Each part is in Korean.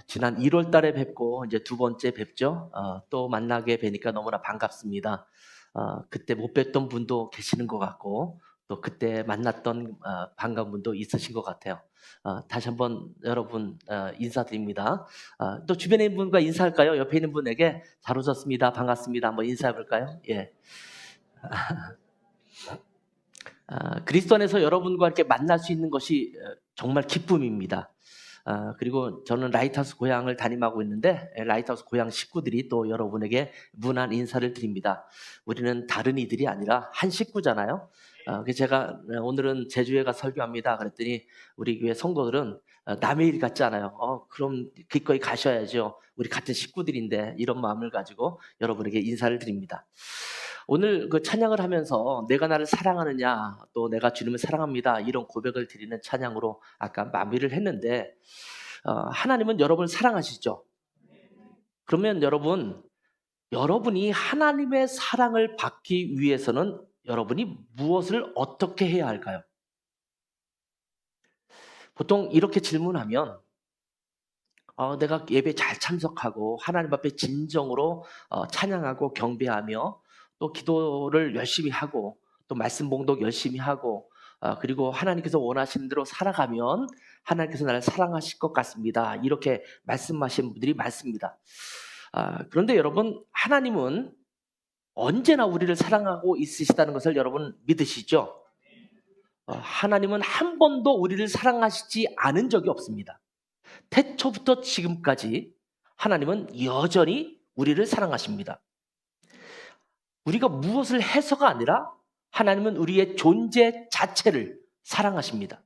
지난 1월 달에 뵙고 이제 두 번째 뵙죠. 또 만나게 뵈니까 너무나 반갑습니다. 그때 못 뵀던 분도 계시는 것 같고 또 그때 만났던 반가운 분도 있으신 것 같아요. 다시 한번 여러분 인사드립니다. 또 주변에 있는 분과 인사할까요? 옆에 있는 분에게 잘 오셨습니다. 반갑습니다. 한번 인사해 볼까요? 예. 그리스도 안에서 여러분과 이렇게 만날 수 있는 것이 정말 기쁨입니다. 그리고 저는 라이트하우스 고향을 담임하고 있는데 라이트하우스 고향 식구들이 또 여러분에게 문안 인사를 드립니다. 우리는 다른 이들이 아니라 한 식구잖아요. 그래서 제가 오늘은 제주에 가 설교합니다. 그랬더니 우리 교회 성도들은 남의 일 같지 않아요. 그럼 기꺼이 가셔야죠. 우리 같은 식구들인데 이런 마음을 가지고 여러분에게 인사를 드립니다. 오늘 그 찬양을 하면서 내가 나를 사랑하느냐 또 내가 주님을 사랑합니다 이런 고백을 드리는 찬양으로 아까 마무리를 했는데 하나님은 여러분을 사랑하시죠? 그러면 여러분이 하나님의 사랑을 받기 위해서는 여러분이 무엇을 어떻게 해야 할까요? 보통 이렇게 질문하면 내가 예배 잘 참석하고 하나님 앞에 진정으로 찬양하고 경배하며 또 기도를 열심히 하고 또 말씀 봉독 열심히 하고 그리고 하나님께서 원하시는 대로 살아가면 하나님께서 나를 사랑하실 것 같습니다. 이렇게 말씀하시는 분들이 많습니다. 그런데 여러분, 하나님은 언제나 우리를 사랑하고 있으시다는 것을 여러분 믿으시죠? 하나님은 한 번도 우리를 사랑하시지 않은 적이 없습니다. 태초부터 지금까지 하나님은 여전히 우리를 사랑하십니다. 우리가 무엇을 해서가 아니라 하나님은 우리의 존재 자체를 사랑하십니다.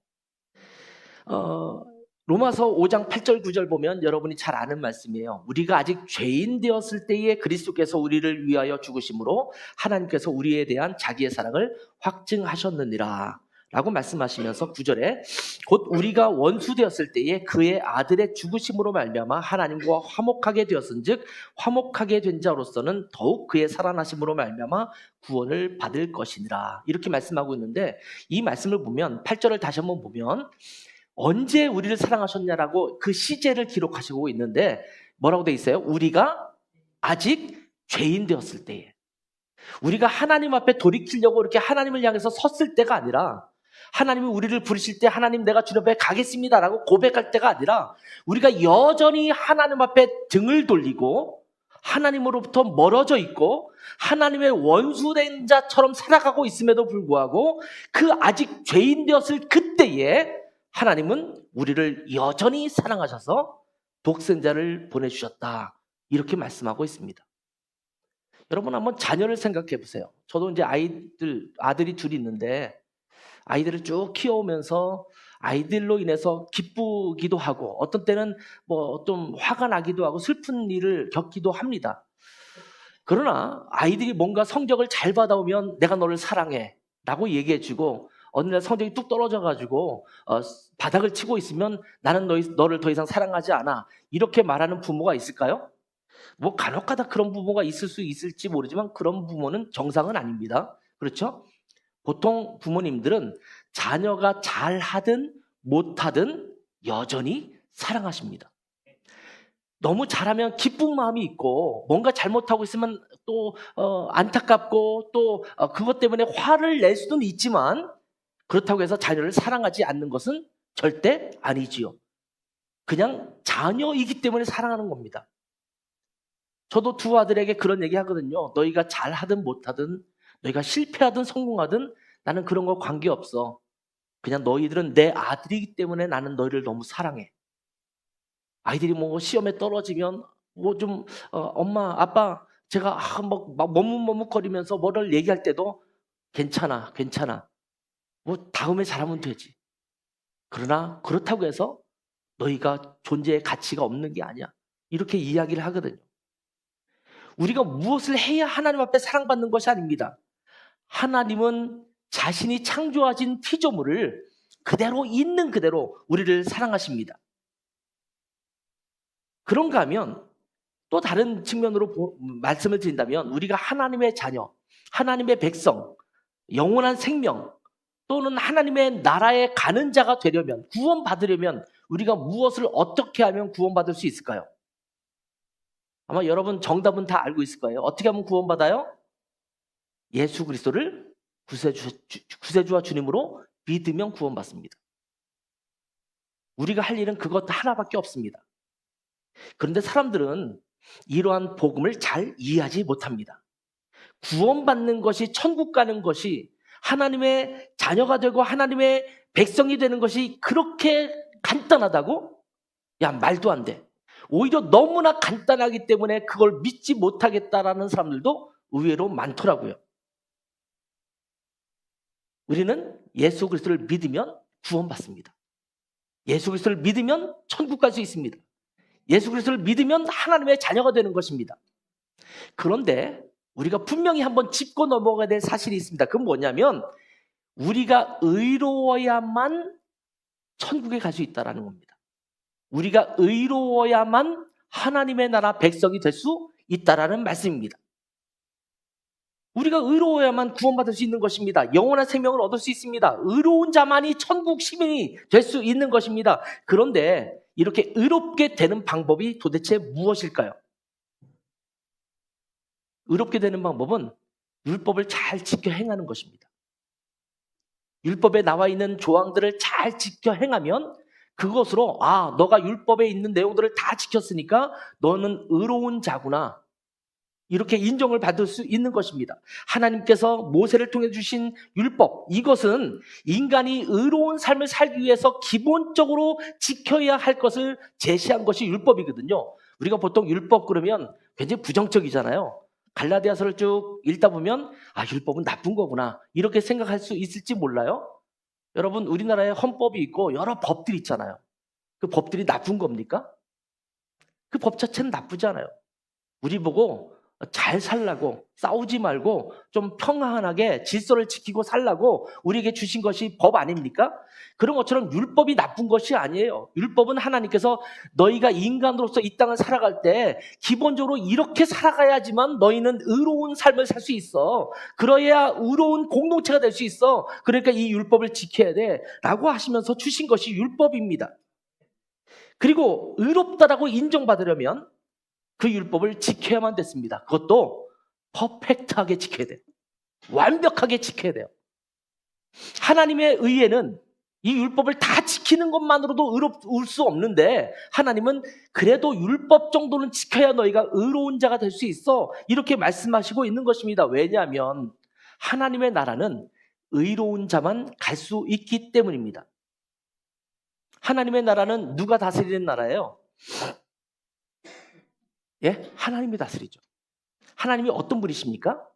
로마서 5장 8절 9절 보면 여러분이 잘 아는 말씀이에요. 우리가 아직 죄인 되었을 때에 그리스도께서 우리를 위하여 죽으심으로 하나님께서 우리에 대한 자기의 사랑을 확증하셨느니라 라고 말씀하시면서 9절에 곧 우리가 원수 되었을 때에 그의 아들의 죽으심으로 말미암아 하나님과 화목하게 되었은즉 화목하게 된 자로서는 더욱 그의 살아나심으로 말미암아 구원을 받을 것이니라 이렇게 말씀하고 있는데 이 말씀을 보면 8절을 다시 한번 보면 언제 우리를 사랑하셨냐라고 그 시제를 기록하시고 있는데 뭐라고 돼 있어요? 우리가 아직 죄인 되었을 때에 우리가 하나님 앞에 돌이키려고 이렇게 하나님을 향해서 섰을 때가 아니라 하나님이 우리를 부르실 때 하나님 내가 주님 앞에 가겠습니다라고 고백할 때가 아니라 우리가 여전히 하나님 앞에 등을 돌리고 하나님으로부터 멀어져 있고 하나님의 원수된 자처럼 살아가고 있음에도 불구하고 그 아직 죄인 되었을 그때에 하나님은 우리를 여전히 사랑하셔서 독생자를 보내주셨다 이렇게 말씀하고 있습니다. 여러분 한번 자녀를 생각해 보세요. 저도 이제 아들이 둘이 있는데 아이들을 쭉 키워오면서 아이들로 인해서 기쁘기도 하고 어떤 때는 뭐 좀 화가 나기도 하고 슬픈 일을 겪기도 합니다. 그러나 아이들이 뭔가 성적을 잘 받아오면 내가 너를 사랑해 라고 얘기해주고 어느 날 성적이 뚝 떨어져가지고 바닥을 치고 있으면 나는 너를 더 이상 사랑하지 않아 이렇게 말하는 부모가 있을까요? 뭐 간혹가다 그런 부모가 있을 수 있을지 모르지만 그런 부모는 정상은 아닙니다. 그렇죠? 보통 부모님들은 자녀가 잘하든 못하든 여전히 사랑하십니다. 너무 잘하면 기쁜 마음이 있고 뭔가 잘못하고 있으면 또 안타깝고 또 그것 때문에 화를 낼 수는 있지만 그렇다고 해서 자녀를 사랑하지 않는 것은 절대 아니지요. 그냥 자녀이기 때문에 사랑하는 겁니다. 저도 두 아들에게 그런 얘기 하거든요. 너희가 잘하든 못하든 너희가 실패하든 성공하든 나는 그런 거 관계없어. 그냥 너희들은 내 아들이기 때문에 나는 너희를 너무 사랑해. 아이들이 뭐 시험에 떨어지면 뭐 좀 엄마 아빠 제가 막 머뭇머뭇거리면서 뭐를 얘기할 때도 괜찮아 뭐 다음에 잘하면 되지. 그러나 그렇다고 해서 너희가 존재의 가치가 없는 게 아니야 이렇게 이야기를 하거든요. 우리가 무엇을 해야 하나님 앞에 사랑받는 것이 아닙니다. 하나님은 자신이 창조하신 피조물을 그대로 있는 그대로 우리를 사랑하십니다. 그런가 하면 또 다른 측면으로 말씀을 드린다면 우리가 하나님의 자녀, 하나님의 백성, 영원한 생명 또는 하나님의 나라에 가는 자가 되려면 구원받으려면 우리가 무엇을 어떻게 하면 구원받을 수 있을까요? 아마 여러분 정답은 다 알고 있을 거예요. 어떻게 하면 구원받아요? 예수 그리스도를 구세주와 주님으로 믿으면 구원받습니다. 우리가 할 일은 그것 하나밖에 없습니다. 그런데 사람들은 이러한 복음을 잘 이해하지 못합니다. 구원받는 것이, 천국 가는 것이, 하나님의 자녀가 되고 하나님의 백성이 되는 것이 그렇게 간단하다고? 야, 말도 안 돼. 오히려 너무나 간단하기 때문에 그걸 믿지 못하겠다라는 사람들도 의외로 많더라고요. 우리는 예수 그리스도를 믿으면 구원받습니다. 예수 그리스도를 믿으면 천국 갈 수 있습니다. 예수 그리스도를 믿으면 하나님의 자녀가 되는 것입니다. 그런데 우리가 분명히 한번 짚고 넘어가야 될 사실이 있습니다. 그건 뭐냐면 우리가 의로워야만 천국에 갈 수 있다는 겁니다. 우리가 의로워야만 하나님의 나라 백성이 될 수 있다는 말씀입니다. 우리가 의로워야만 구원받을 수 있는 것입니다. 영원한 생명을 얻을 수 있습니다. 의로운 자만이 천국 시민이 될 수 있는 것입니다. 그런데 이렇게 의롭게 되는 방법이 도대체 무엇일까요? 의롭게 되는 방법은 율법을 잘 지켜 행하는 것입니다. 율법에 나와 있는 조항들을 잘 지켜 행하면 그것으로 너가 율법에 있는 내용들을 다 지켰으니까 너는 의로운 자구나, 이렇게 인정을 받을 수 있는 것입니다. 하나님께서 모세를 통해 주신 율법, 이것은 인간이 의로운 삶을 살기 위해서 기본적으로 지켜야 할 것을 제시한 것이 율법이거든요. 우리가 보통 율법 그러면 굉장히 부정적이잖아요. 갈라디아서를 쭉 읽다 보면 율법은 나쁜 거구나, 이렇게 생각할 수 있을지 몰라요. 여러분, 우리나라에 헌법이 있고 여러 법들이 있잖아요. 그 법들이 나쁜 겁니까? 그 법 자체는 나쁘지 않아요. 우리 보고 잘 살라고, 싸우지 말고 좀 평안하게 질서를 지키고 살라고 우리에게 주신 것이 법 아닙니까? 그런 것처럼 율법이 나쁜 것이 아니에요. 율법은 하나님께서 너희가 인간으로서 이 땅을 살아갈 때 기본적으로 이렇게 살아가야지만 너희는 의로운 삶을 살 수 있어. 그래야 의로운 공동체가 될 수 있어. 그러니까 이 율법을 지켜야 돼 라고 하시면서 주신 것이 율법입니다. 그리고 의롭다라고 인정받으려면 그 율법을 지켜야만 됐습니다. 그것도 퍼펙트하게 지켜야 돼요. 완벽하게 지켜야 돼요. 하나님의 의에는 이 율법을 다 지키는 것만으로도 의로울 수 없는데 하나님은 그래도 율법 정도는 지켜야 너희가 의로운 자가 될 수 있어, 이렇게 말씀하시고 있는 것입니다. 왜냐하면 하나님의 나라는 의로운 자만 갈 수 있기 때문입니다. 하나님의 나라는 누가 다스리는 나라예요? 예? 하나님이 다스리죠. 하나님이 어떤 분이십니까?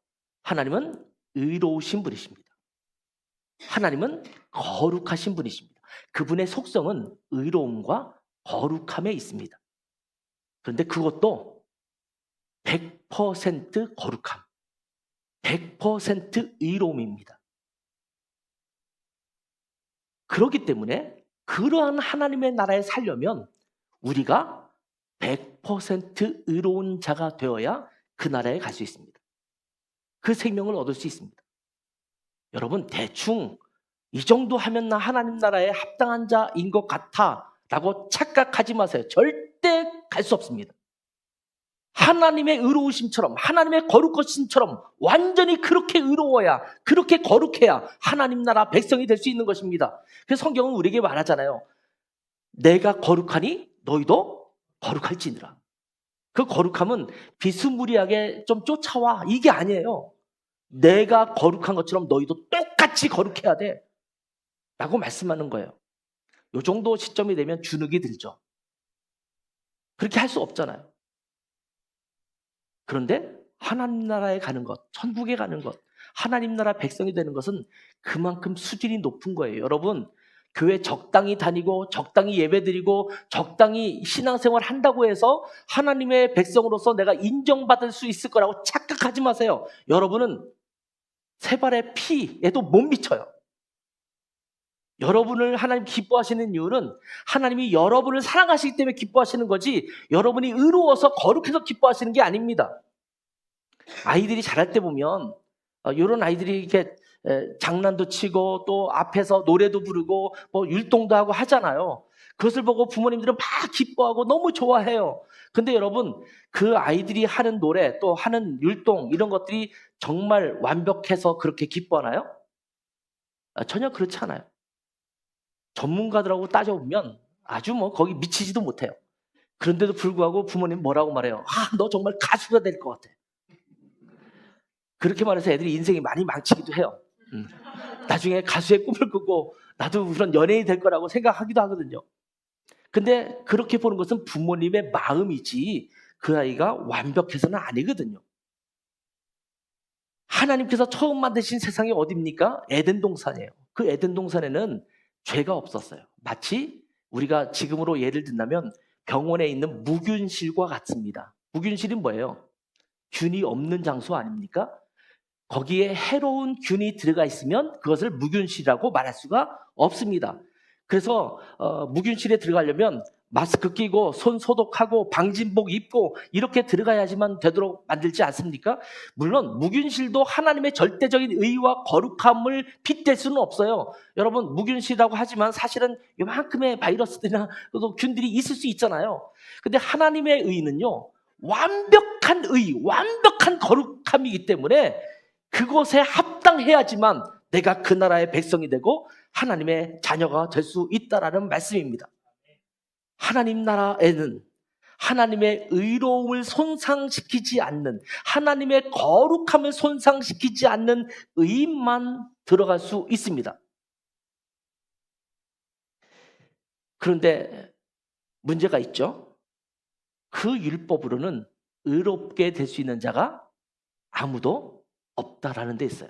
하나님은 의로우신 분이십니다. 하나님은 거룩하신 분이십니다. 그분의 속성은 의로움과 거룩함에 있습니다. 그런데 그것도 100% 거룩함, 100% 의로움입니다. 그렇기 때문에 그러한 하나님의 나라에 살려면 우리가 100% 의로운 자가 되어야 그 나라에 갈 수 있습니다. 그 생명을 얻을 수 있습니다. 여러분, 대충 이 정도 하면 나 하나님 나라에 합당한 자인 것 같아 라고 착각하지 마세요. 절대 갈 수 없습니다. 하나님의 의로우심처럼, 하나님의 거룩하심처럼 완전히 그렇게 의로워야, 그렇게 거룩해야 하나님 나라 백성이 될 수 있는 것입니다. 그래서 성경은 우리에게 말하잖아요. 내가 거룩하니 너희도 거룩할지니라. 그 거룩함은 비스무리하게 좀 쫓아와, 이게 아니에요. 내가 거룩한 것처럼 너희도 똑같이 거룩해야 돼 라고 말씀하는 거예요. 이 정도 시점이 되면 주눅이 들죠. 그렇게 할 수 없잖아요. 그런데 하나님 나라에 가는 것, 천국에 가는 것, 하나님 나라 백성이 되는 것은 그만큼 수준이 높은 거예요. 여러분, 교회 적당히 다니고 적당히 예배드리고 적당히 신앙생활 한다고 해서 하나님의 백성으로서 내가 인정받을 수 있을 거라고 착각하지 마세요. 여러분은 세 발의 피에도 못 미쳐요. 여러분을 하나님 기뻐하시는 이유는 하나님이 여러분을 사랑하시기 때문에 기뻐하시는 거지, 여러분이 의로워서 거룩해서 기뻐하시는 게 아닙니다. 아이들이 자랄 때 보면 이런 아이들이 이렇게 장난도 치고 또 앞에서 노래도 부르고 뭐 율동도 하고 하잖아요. 그것을 보고 부모님들은 막 기뻐하고 너무 좋아해요. 근데 여러분, 그 아이들이 하는 노래 또 하는 율동 이런 것들이 정말 완벽해서 그렇게 기뻐하나요? 전혀 그렇지 않아요. 전문가들하고 따져보면 아주 뭐 거기 미치지도 못해요. 그런데도 불구하고 부모님 뭐라고 말해요? 너 정말 가수가 될 것 같아. 그렇게 말해서 애들이 인생이 많이 망치기도 해요. 나중에 가수의 꿈을 꾸고 나도 그런 연예인이 될 거라고 생각하기도 하거든요. 근데 그렇게 보는 것은 부모님의 마음이지 그 아이가 완벽해서는 아니거든요. 하나님께서 처음 만드신 세상이 어디입니까? 에덴 동산이에요. 그 에덴 동산에는 죄가 없었어요. 마치 우리가 지금으로 예를 든다면 병원에 있는 무균실과 같습니다. 무균실이 뭐예요? 균이 없는 장소 아닙니까? 거기에 해로운 균이 들어가 있으면 그것을 무균실이라고 말할 수가 없습니다. 그래서 무균실에 들어가려면 마스크 끼고 손 소독하고 방진복 입고 이렇게 들어가야지만 되도록 만들지 않습니까? 물론 무균실도 하나님의 절대적인 의와 거룩함을 빗댈 수는 없어요. 여러분, 무균실이라고 하지만 사실은 이만큼의 바이러스들이나 또 균들이 있을 수 있잖아요. 근데 하나님의 의는요, 완벽한 의, 완벽한 거룩함이기 때문에 그곳에 합당해야지만 내가 그 나라의 백성이 되고 하나님의 자녀가 될 수 있다라는 말씀입니다. 하나님 나라에는 하나님의 의로움을 손상시키지 않는, 하나님의 거룩함을 손상시키지 않는 의인만 들어갈 수 있습니다. 그런데 문제가 있죠. 그 율법으로는 의롭게 될 수 있는 자가 아무도 없다라는 데 있어요.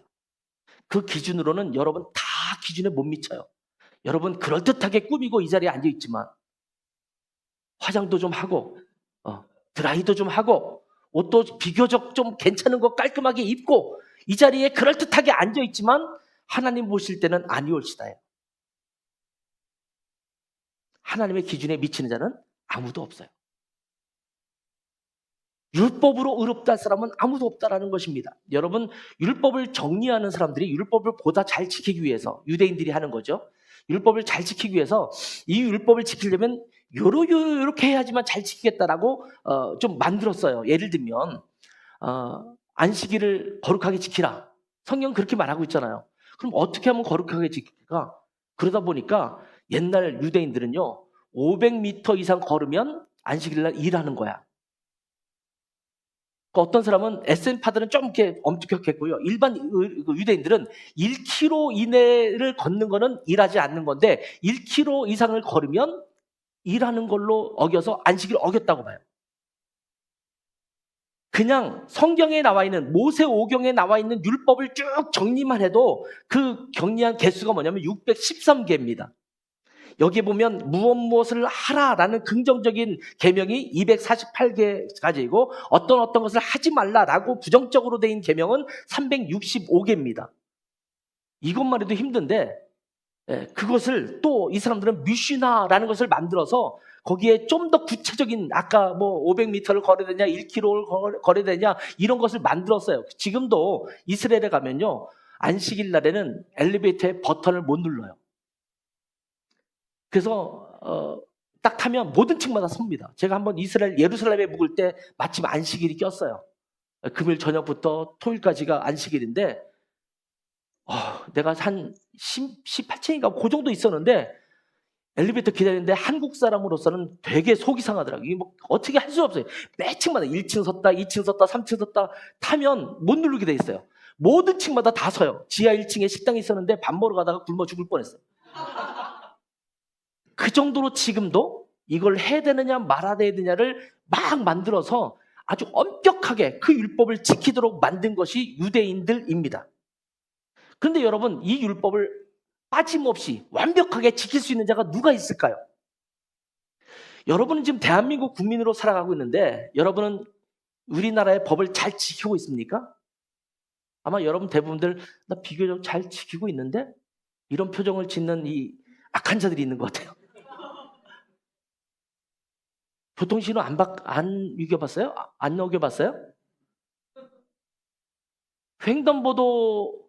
그 기준으로는 여러분 다 기준에 못 미쳐요. 여러분 그럴듯하게 꾸미고 이 자리에 앉아있지만 화장도 좀 하고 드라이도 좀 하고 옷도 비교적 좀 괜찮은 거 깔끔하게 입고 이 자리에 그럴듯하게 앉아있지만 하나님 보실 때는 아니올시다예요. 하나님의 기준에 미치는 자는 아무도 없어요. 율법으로 의롭다 할 사람은 아무도 없다라는 것입니다. 여러분, 율법을 정리하는 사람들이 율법을 보다 잘 지키기 위해서, 유대인들이 하는 거죠. 율법을 잘 지키기 위해서 이 율법을 지키려면 요렇게 해야지만 잘 지키겠다라고 좀 만들었어요. 예를 들면 안식일을 거룩하게 지키라. 성경 그렇게 말하고 있잖아요. 그럼 어떻게 하면 거룩하게 지킬까? 그러다 보니까 옛날 유대인들은요, 500m 이상 걸으면 안식일날 일하는 거야. 어떤 사람은 SN파들은 좀 이렇게 엄격했고요. 일반 유대인들은 1km 이내를 걷는 거는 일하지 않는 건데 1km 이상을 걸으면 일하는 걸로 어겨서 안식일을 어겼다고 봐요. 그냥 성경에 나와 있는 모세오경에 나와 있는 율법을 쭉 정리만 해도 그 정리한 개수가 뭐냐면 613개입니다. 여기 보면 무엇을 하라라는 긍정적인 계명이 248개까지이고 어떤 것을 하지 말라라고 부정적으로 된 계명은 365개입니다. 이것만 해도 힘든데 그것을 또 이 사람들은 미슈나라는 것을 만들어서 거기에 좀 더 구체적인 아까 뭐 500m를 걸어야 되냐 1km를 걸어야 되냐 이런 것을 만들었어요. 지금도 이스라엘에 가면요, 안식일 날에는 엘리베이터의 버튼을 못 눌러요. 그래서 딱 타면 모든 층마다 섭니다. 제가 한번 이스라엘 예루살렘에 묵을 때 마침 안식일이 꼈어요. 금요일 저녁부터 토요일까지가 안식일인데 내가 한 18층인가 그 정도 있었는데 엘리베이터 기다리는데 한국 사람으로서는 되게 속이 상하더라고요. 이게 뭐 어떻게 할 수 없어요. 매 층마다 1층 섰다 2층 섰다 3층 섰다 타면 못 누르게 돼 있어요. 모든 층마다 다 서요. 지하 1층에 식당이 있었는데 밥 먹으러 가다가 굶어 죽을 뻔했어요. 그 정도로 지금도 이걸 해야 되느냐 말아야 되느냐를 막 만들어서 아주 엄격하게 그 율법을 지키도록 만든 것이 유대인들입니다. 그런데 여러분, 이 율법을 빠짐없이 완벽하게 지킬 수 있는 자가 누가 있을까요? 여러분은 지금 대한민국 국민으로 살아가고 있는데 여러분은 우리나라의 법을 잘 지키고 있습니까? 아마 여러분 대부분들 나 비교적 잘 지키고 있는데 이런 표정을 짓는 이 악한 자들이 있는 것 같아요. 교통신호 안 이겨봤어요? 안 어겨봤어요? 횡단보도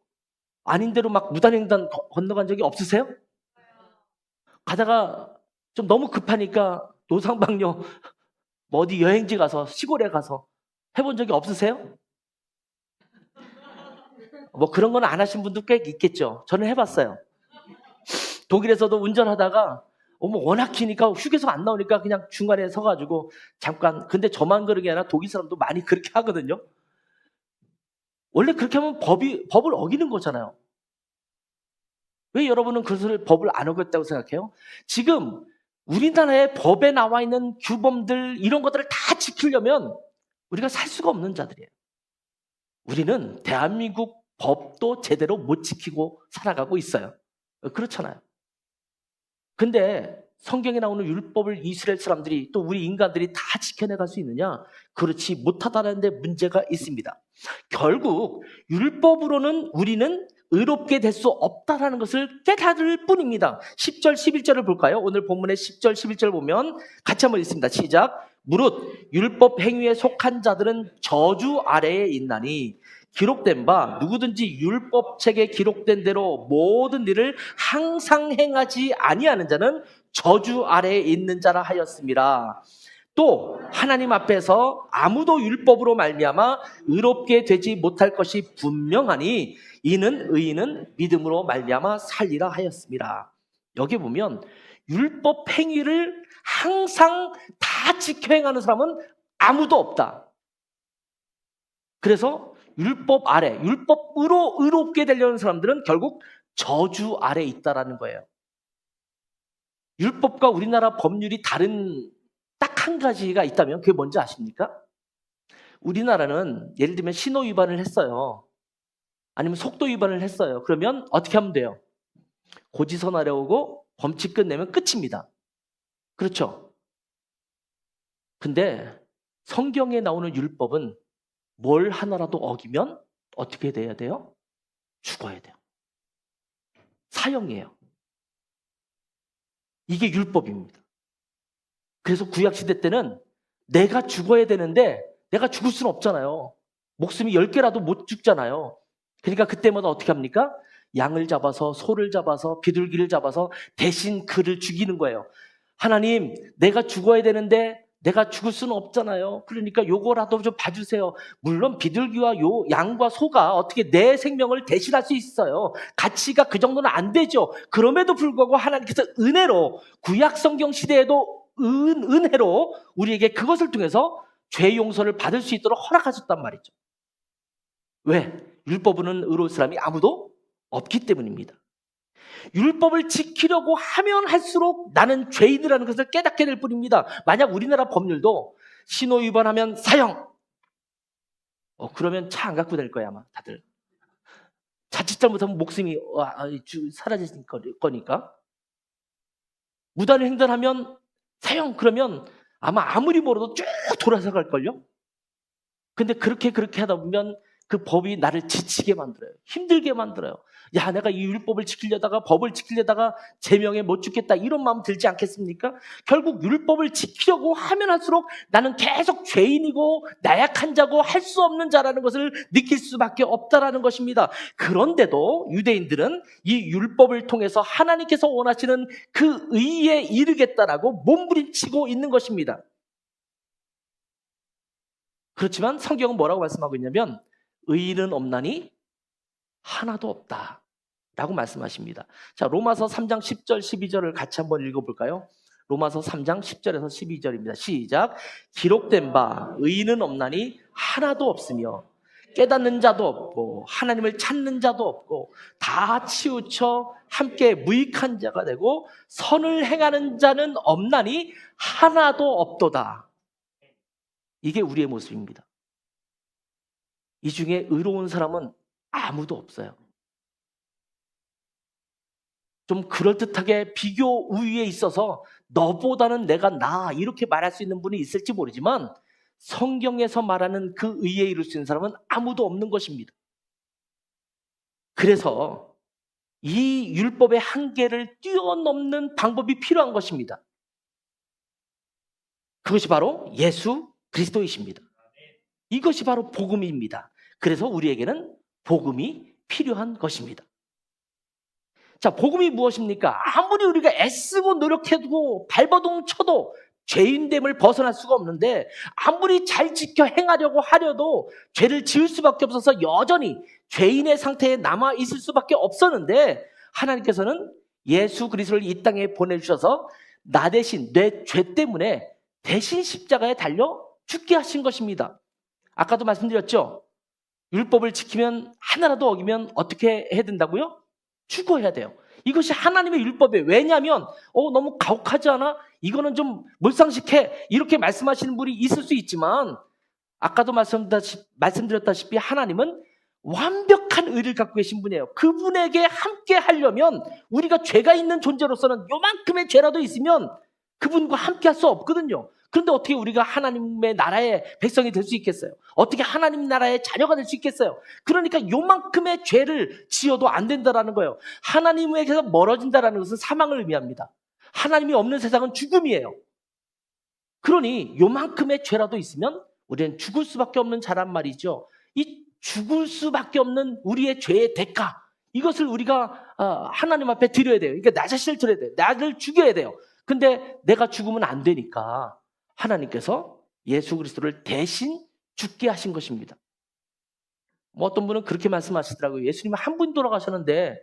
아닌 대로 막 무단횡단 건너간 적이 없으세요? 가다가 좀 너무 급하니까 노상방뇨 뭐 어디 여행지 가서 시골에 가서 해본 적이 없으세요? 뭐 그런 건 안 하신 분도 꽤 있겠죠. 저는 해봤어요. 독일에서도 운전하다가 워낙 기니까 휴게소 안 나오니까 그냥 중간에 서가지고 잠깐. 근데 저만 그런 게 아니라 독일 사람도 많이 그렇게 하거든요. 원래 그렇게 하면 법을 어기는 거잖아요. 왜 여러분은 그것을 법을 안 어겼다고 생각해요? 지금 우리나라의 법에 나와 있는 규범들 이런 것들을 다 지키려면 우리가 살 수가 없는 자들이에요. 우리는 대한민국 법도 제대로 못 지키고 살아가고 있어요. 그렇잖아요. 근데 성경에 나오는 율법을 이스라엘 사람들이 또 우리 인간들이 다 지켜내갈 수 있느냐? 그렇지 못하다는 데 문제가 있습니다. 결국 율법으로는 우리는 의롭게 될 수 없다는 것을 깨달을 뿐입니다. 10절 11절을 볼까요? 오늘 본문의 10절 11절 보면 같이 한번 읽습니다. 시작. 무릇 율법 행위에 속한 자들은 저주 아래에 있나니 기록된 바 누구든지 율법책에 기록된 대로 모든 일을 항상 행하지 아니하는 자는 저주 아래에 있는 자라 하였습니다. 또 하나님 앞에서 아무도 율법으로 말미암아 의롭게 되지 못할 것이 분명하니 이는 의인은 믿음으로 말미암아 살리라 하였습니다. 여기 보면 율법 행위를 항상 다 지켜 행하는 사람은 아무도 없다. 그래서 율법 아래, 율법으로 의롭게 되려는 사람들은 결국 저주 아래에 있다라는 거예요. 율법과 우리나라 법률이 다른 딱 한 가지가 있다면 그게 뭔지 아십니까? 우리나라는 예를 들면 신호 위반을 했어요. 아니면 속도 위반을 했어요. 그러면 어떻게 하면 돼요? 고지서 내려오고 범칙 끝내면 끝입니다. 그렇죠? 근데 성경에 나오는 율법은 뭘 하나라도 어기면 어떻게 돼야 돼요? 죽어야 돼요. 사형이에요. 이게 율법입니다. 그래서 구약시대 때는 내가 죽어야 되는데 내가 죽을 수는 없잖아요. 목숨이 10개라도 못 죽잖아요. 그러니까 그때마다 어떻게 합니까? 양을 잡아서 소를 잡아서 비둘기를 잡아서 대신 그를 죽이는 거예요. 하나님, 내가 죽어야 되는데 내가 죽을 수는 없잖아요. 그러니까 요거라도 좀 봐주세요. 물론 비둘기와 요 양과 소가 어떻게 내 생명을 대신할 수 있어요. 가치가 그 정도는 안 되죠. 그럼에도 불구하고 하나님께서 은혜로 구약 성경 시대에도 은혜로 우리에게 그것을 통해서 죄 용서를 받을 수 있도록 허락하셨단 말이죠. 왜? 율법은 의로운 사람이 아무도 없기 때문입니다. 율법을 지키려고 하면 할수록 나는 죄인이라는 것을 깨닫게 될 뿐입니다. 만약 우리나라 법률도 신호 위반하면 사형. 그러면 차 안 갖고 다닐 거야 아마 다들. 자칫 잘못하면 목숨이 사라질 거니까. 무단 횡단하면 사형. 그러면 아마 아무리 멀어도 쭉 돌아서 갈걸요. 근데 그렇게 하다 보면 그 법이 나를 지치게 만들어요. 힘들게 만들어요. 야, 내가 이 율법을 지키려다가 법을 지키려다가 제명에 못 죽겠다 이런 마음 들지 않겠습니까? 결국 율법을 지키려고 하면 할수록 나는 계속 죄인이고 나약한 자고 할 수 없는 자라는 것을 느낄 수밖에 없다라는 것입니다. 그런데도 유대인들은 이 율법을 통해서 하나님께서 원하시는 그 의에 이르겠다라고 몸부림치고 있는 것입니다. 그렇지만 성경은 뭐라고 말씀하고 있냐면 의인은 없나니 하나도 없다 라고 말씀하십니다. 자, 로마서 3장 10절 12절을 같이 한번 읽어볼까요? 로마서 3장 10절에서 12절입니다. 시작. 기록된 바 의인은 없나니 하나도 없으며 깨닫는 자도 없고 하나님을 찾는 자도 없고 다 치우쳐 함께 무익한 자가 되고 선을 행하는 자는 없나니 하나도 없도다. 이게 우리의 모습입니다. 이 중에 의로운 사람은 아무도 없어요. 좀 그럴듯하게 비교 우위에 있어서 너보다는 내가 나아 이렇게 말할 수 있는 분이 있을지 모르지만 성경에서 말하는 그 의에 이룰 수 있는 사람은 아무도 없는 것입니다. 그래서 이 율법의 한계를 뛰어넘는 방법이 필요한 것입니다. 그것이 바로 예수 그리스도이십니다. 이것이 바로 복음입니다. 그래서 우리에게는 복음이 필요한 것입니다. 자, 복음이 무엇입니까? 아무리 우리가 애쓰고 노력해도 발버둥 쳐도 죄인됨을 벗어날 수가 없는데, 아무리 잘 지켜 행하려고 하려도 죄를 지을 수밖에 없어서 여전히 죄인의 상태에 남아 있을 수밖에 없었는데, 하나님께서는 예수 그리스도를 이 땅에 보내주셔서 나 대신 내 죄 때문에 대신 십자가에 달려 죽게 하신 것입니다. 아까도 말씀드렸죠? 율법을 지키면 하나라도 어기면 어떻게 해야 된다고요? 죽어야 돼요. 이것이 하나님의 율법이에요. 왜냐하면 너무 가혹하지 않아? 이거는 좀 몰상식해. 이렇게 말씀하시는 분이 있을 수 있지만, 아까도 말씀드렸다시피 하나님은 완벽한 의를 갖고 계신 분이에요. 그분에게 함께 하려면, 우리가 죄가 있는 존재로서는 요만큼의 죄라도 있으면 그분과 함께 할 수 없거든요. 그런데 어떻게 우리가 하나님의 나라의 백성이 될 수 있겠어요? 어떻게 하나님 나라의 자녀가 될 수 있겠어요? 그러니까 요만큼의 죄를 지어도 안 된다라는 거예요. 하나님에게서 멀어진다라는 것은 사망을 의미합니다. 하나님이 없는 세상은 죽음이에요. 그러니 요만큼의 죄라도 있으면 우리는 죽을 수밖에 없는 자란 말이죠. 이 죽을 수밖에 없는 우리의 죄의 대가, 이것을 우리가 하나님 앞에 드려야 돼요. 그러니까 나 자신을 드려야 돼요. 나를 죽여야 돼요. 근데 내가 죽으면 안 되니까 하나님께서 예수 그리스도를 대신 죽게 하신 것입니다. 어떤 분은 그렇게 말씀하시더라고요. 예수님은 한 분 돌아가셨는데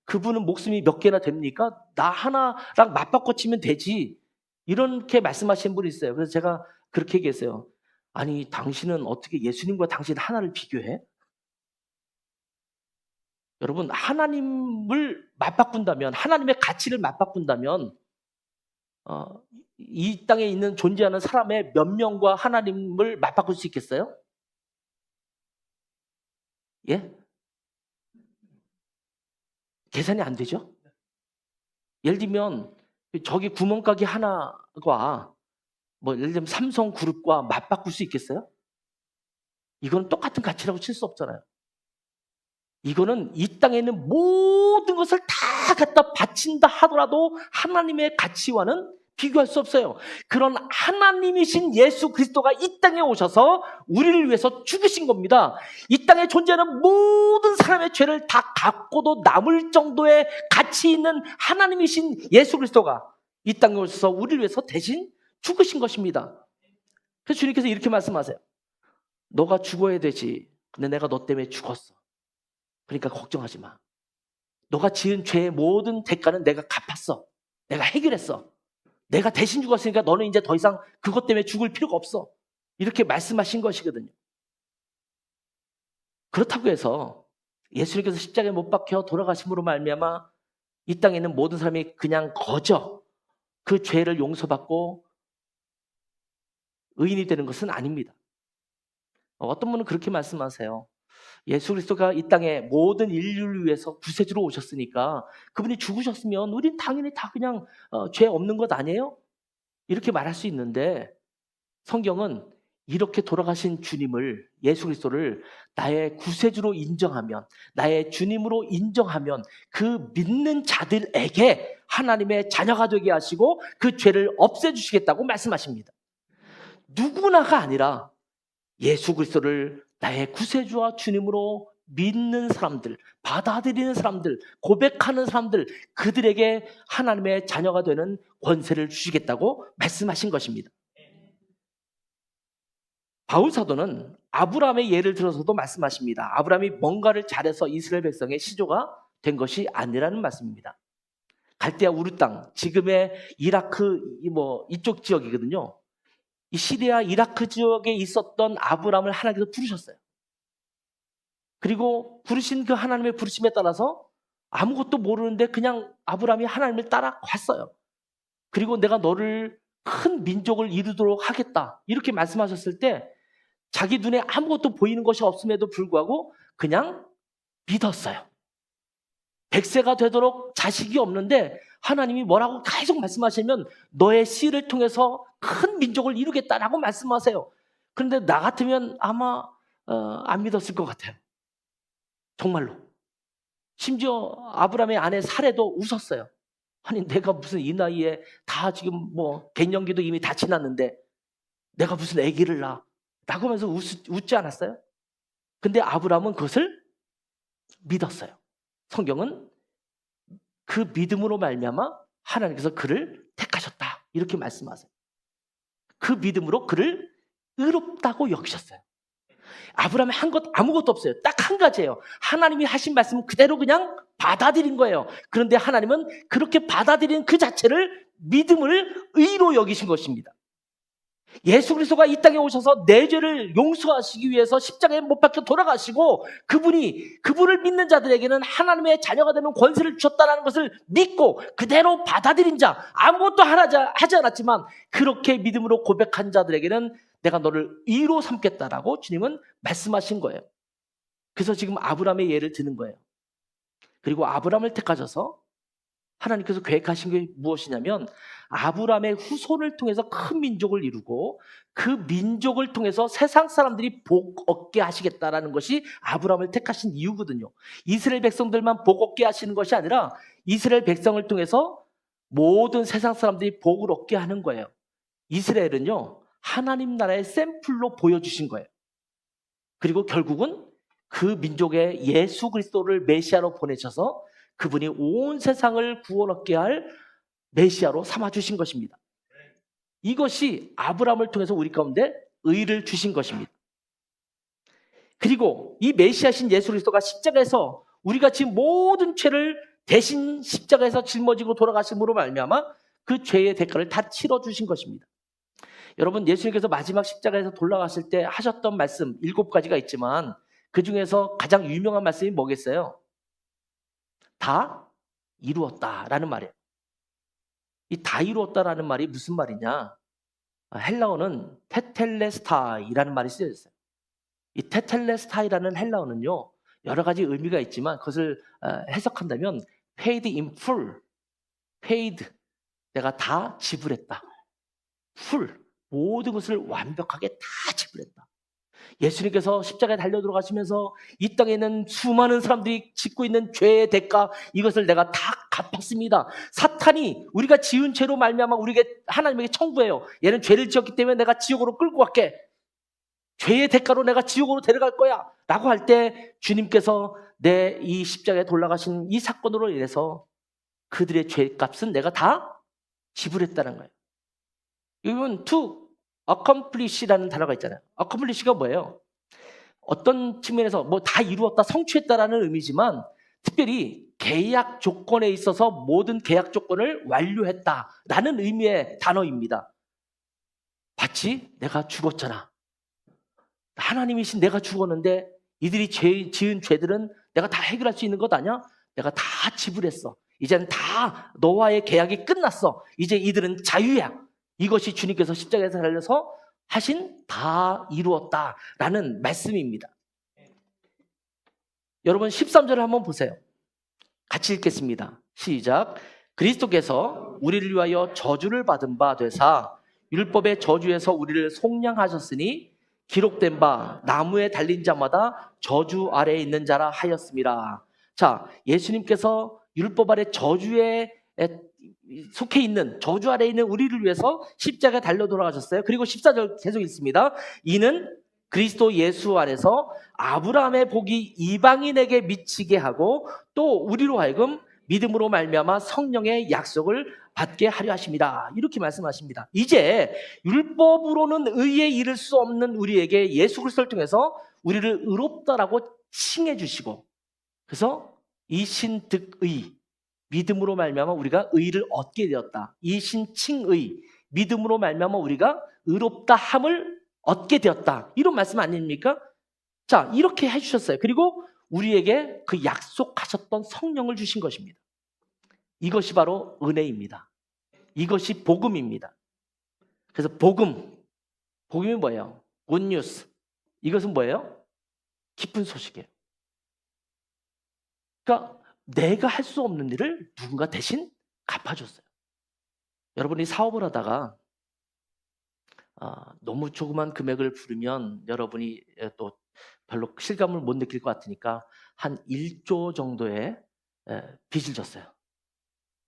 그분은 목숨이 몇 개나 됩니까? 나 하나랑 맞바꿔 치면 되지. 이렇게 말씀하시는 분이 있어요. 그래서 제가 그렇게 얘기했어요. 아니, 당신은 어떻게 예수님과 당신 하나를 비교해? 여러분, 하나님을 맞바꾼다면, 하나님의 가치를 맞바꾼다면 이 땅에 있는 존재하는 사람의 몇 명과 하나님을 맞바꿀 수 있겠어요? 예? 계산이 안 되죠? 예를 들면 저기 구멍가게 하나가 예를 들면 삼성그룹과 맞바꿀 수 있겠어요? 이거는 똑같은 가치라고 칠 수 없잖아요. 이거는 이 땅에 있는 모든 것을 다 갖다 바친다 하더라도 하나님의 가치와는 비교할 수 없어요. 그런 하나님이신 예수 그리스도가 이 땅에 오셔서 우리를 위해서 죽으신 겁니다. 이 땅에 존재하는 모든 사람의 죄를 다 갖고도 남을 정도의 가치 있는 하나님이신 예수 그리스도가 이 땅에 오셔서 우리를 위해서 대신 죽으신 것입니다. 그래서 주님께서 이렇게 말씀하세요. 너가 죽어야 되지. 근데 내가 너 때문에 죽었어. 그러니까 걱정하지 마. 너가 지은 죄의 모든 대가는 내가 갚았어. 내가 해결했어. 내가 대신 죽었으니까 너는 이제 더 이상 그것 때문에 죽을 필요가 없어. 이렇게 말씀하신 것이거든요. 그렇다고 해서 예수님께서 십자가에 못 박혀 돌아가심으로 말미암아 이 땅에 있는 모든 사람이 그냥 거저 그 죄를 용서받고 의인이 되는 것은 아닙니다. 어떤 분은 그렇게 말씀하세요. 예수 그리스도가 이 땅에 모든 인류를 위해서 구세주로 오셨으니까 그분이 죽으셨으면 우린 당연히 다 그냥 죄 없는 것 아니에요? 이렇게 말할 수 있는데, 성경은 이렇게 돌아가신 주님을, 예수 그리스도를 나의 구세주로 인정하면, 나의 주님으로 인정하면 그 믿는 자들에게 하나님의 자녀가 되게 하시고 그 죄를 없애주시겠다고 말씀하십니다. 누구나가 아니라 예수 그리스도를 나의 구세주와 주님으로 믿는 사람들, 받아들이는 사람들, 고백하는 사람들, 그들에게 하나님의 자녀가 되는 권세를 주시겠다고 말씀하신 것입니다. 바울 사도는 아브라함의 예를 들어서도 말씀하십니다. 아브라함이 뭔가를 잘해서 이스라엘 백성의 시조가 된 것이 아니라는 말씀입니다. 갈대아 우르 땅, 지금의 이라크 이쪽 지역이거든요. 이 시리아 이라크 지역에 있었던 아브라함을 하나님께서 부르셨어요. 그리고 부르신 그 하나님의 부르심에 따라서 아무것도 모르는데 그냥 아브라함이 하나님을 따라갔어요. 그리고 내가 너를 큰 민족을 이루도록 하겠다, 이렇게 말씀하셨을 때 자기 눈에 아무것도 보이는 것이 없음에도 불구하고 그냥 믿었어요. 100세가 되도록 자식이 없는데 하나님이 뭐라고 계속 말씀하시면 너의 씨를 통해서 큰 민족을 이루겠다라고 말씀하세요. 그런데 나 같으면 아마 안 믿었을 것 같아요. 정말로. 심지어 아브라함의 아내 사레도 웃었어요. 아니, 내가 무슨 이 나이에 다 지금 갱년기도 이미 다 지났는데 내가 무슨 아기를 낳아? 라고 하면서 웃지 않았어요? 근데 아브라함은 그것을 믿었어요. 성경은 그 믿음으로 말미암아 하나님께서 그를 택하셨다. 이렇게 말씀하세요. 그 믿음으로 그를 의롭다고 여기셨어요. 아브라함이 한 것 아무것도 없어요. 딱 한 가지예요. 하나님이 하신 말씀은 그대로 그냥 받아들인 거예요. 그런데 하나님은 그렇게 받아들인 그 자체를 믿음을 의로 여기신 것입니다. 예수 그리스도가 이 땅에 오셔서 내 죄를 용서하시기 위해서 십자가에 못 박혀 돌아가시고 그분을 믿는 자들에게는 하나님의 자녀가 되는 권세를 주셨다는 것을 믿고 그대로 받아들인 자, 아무것도 하지 않았지만 그렇게 믿음으로 고백한 자들에게는 내가 너를 의로 삼겠다라고 주님은 말씀하신 거예요. 그래서 지금 아브라함의 예를 드는 거예요. 그리고 아브라함을 택하셔서 하나님께서 계획하신 게 무엇이냐면 아브라함의 후손을 통해서 큰 민족을 이루고 그 민족을 통해서 세상 사람들이 복 얻게 하시겠다라는 것이 아브라함을 택하신 이유거든요. 이스라엘 백성들만 복 얻게 하시는 것이 아니라 이스라엘 백성을 통해서 모든 세상 사람들이 복을 얻게 하는 거예요. 이스라엘은요, 하나님 나라의 샘플로 보여주신 거예요. 그리고 결국은 그 민족에 예수 그리스도를 메시아로 보내셔서 그분이 온 세상을 구원 얻게 할 메시아로 삼아주신 것입니다. 이것이 아브라함을 통해서 우리 가운데 의를 주신 것입니다. 그리고 이 메시아신 예수 그리스도가 십자가에서 우리가 지금 모든 죄를 대신 십자가에서 짊어지고 돌아가심으로 말미암아 그 죄의 대가를 다 치러주신 것입니다. 여러분, 예수님께서 마지막 십자가에서 돌아가실 때 하셨던 말씀 7가지가 있지만 그 중에서 가장 유명한 말씀이 뭐겠어요? 다 이루었다라는 말이에요. 이 다 이루었다라는 말이 무슨 말이냐? 헬라어는 테텔레스타이라는 말이 쓰여져 있어요. 이 테텔레스타이라는 헬라어는요, 여러 가지 의미가 있지만 그것을 해석한다면 paid in full, paid, 내가 다 지불했다. full, 모든 것을 완벽하게 다 지불했다. 예수님께서 십자가에 달려 들어가시면서 이 땅에 있는 수많은 사람들이 짓고 있는 죄의 대가, 이것을 내가 다 갚았습니다. 사탄이 우리가 지은 죄로 말미암아 우리에게 하나님에게 청구해요. 얘는 죄를 지었기 때문에 내가 지옥으로 끌고 갈게. 죄의 대가로 내가 지옥으로 데려갈 거야 라고 할 때 주님께서 내 이 십자가에 돌아가신 이 사건으로 인해서 그들의 죄값은 내가 다 지불했다는 거예요. 이건 to accomplish라는 단어가 있잖아요. accomplish가 뭐예요? 어떤 측면에서 뭐 다 이루었다, 성취했다라는 의미지만 특별히 계약 조건에 있어서 모든 계약 조건을 완료했다라는 의미의 단어입니다. 마치 내가 죽었잖아. 하나님이신 내가 죽었는데 이들이 지은 죄들은 내가 다 해결할 수 있는 것 아니야? 내가 다 지불했어. 이제는 다 너와의 계약이 끝났어. 이제 이들은 자유야. 이것이 주님께서 십자가에서 달려서 하신 다 이루었다라는 말씀입니다. 여러분 13절을 한번 보세요. 같이 읽겠습니다. 시작. 그리스도께서 우리를 위하여 저주를 받은 바 되사 율법의 저주에서 우리를 속량하셨으니 기록된 바 나무에 달린 자마다 저주 아래에 있는 자라 하였습니다. 자, 예수님께서 율법 아래 저주에 속해 있는, 저주 아래에 있는 우리를 위해서 십자가에 달려 돌아가셨어요. 그리고 14절 계속 읽습니다. 이는 그리스도 예수 안에서 아브라함의 복이 이방인에게 미치게 하고 또 우리로 하여금 믿음으로 말미암아 성령의 약속을 받게 하려 하십니다. 이렇게 말씀하십니다. 이제 율법으로는 의에 이를 수 없는 우리에게 예수 그리스도를 통해서 우리를 의롭다라고 칭해 주시고, 그래서 이신득의, 믿음으로 말미암아 우리가 의를 얻게 되었다. 이신칭의, 믿음으로 말미암아 우리가 의롭다 함을 얻게 되었다. 이런 말씀 아닙니까? 자, 이렇게 해주셨어요. 그리고 우리에게 그 약속하셨던 성령을 주신 것입니다. 이것이 바로 은혜입니다. 이것이 복음입니다. 그래서 복음이 뭐예요? 굿뉴스. 이것은 뭐예요? 기쁜 소식이에요. 그러니까 내가 할 수 없는 일을 누군가 대신 갚아줬어요. 여러분이 사업을 하다가 너무 조그만 금액을 부르면 여러분이 또 별로 실감을 못 느낄 것 같으니까 한 1조 정도의 빚을 졌어요.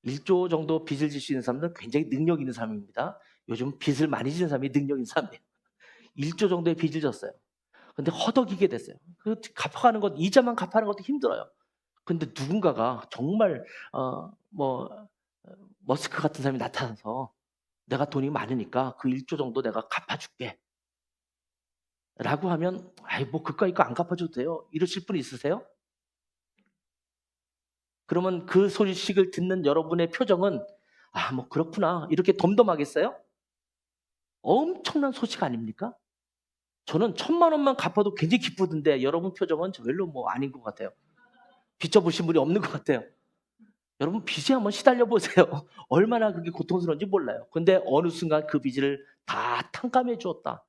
1조 정도 빚을 질 수 있는 사람들은 굉장히 능력 있는 사람입니다. 요즘 빚을 많이 지는 사람이 능력 있는 사람이에요. 1조 정도의 빚을 졌어요. 근데 허덕이게 됐어요. 그 갚아가는 것, 이자만 갚아가는 것도 힘들어요. 근데 누군가가 정말 머스크 같은 사람이 나타나서 내가 돈이 많으니까 그 1조 정도 내가 갚아줄게 라고 하면 뭐 그까이 거 안 갚아줘도 돼요 이러실 분 있으세요? 그러면 그 소식을 듣는 여러분의 표정은 뭐 그렇구나 이렇게 덤덤하겠어요? 엄청난 소식 아닙니까? 저는 1,000만 원만 갚아도 굉장히 기쁘던데 여러분 표정은 별로 아닌 것 같아요. 빚 져보신 분이 없는 것 같아요. 여러분 빚에 한번 시달려 보세요. 얼마나 그게 고통스러운지 몰라요. 근데 어느 순간 그 빚을 다 탕감해 주었다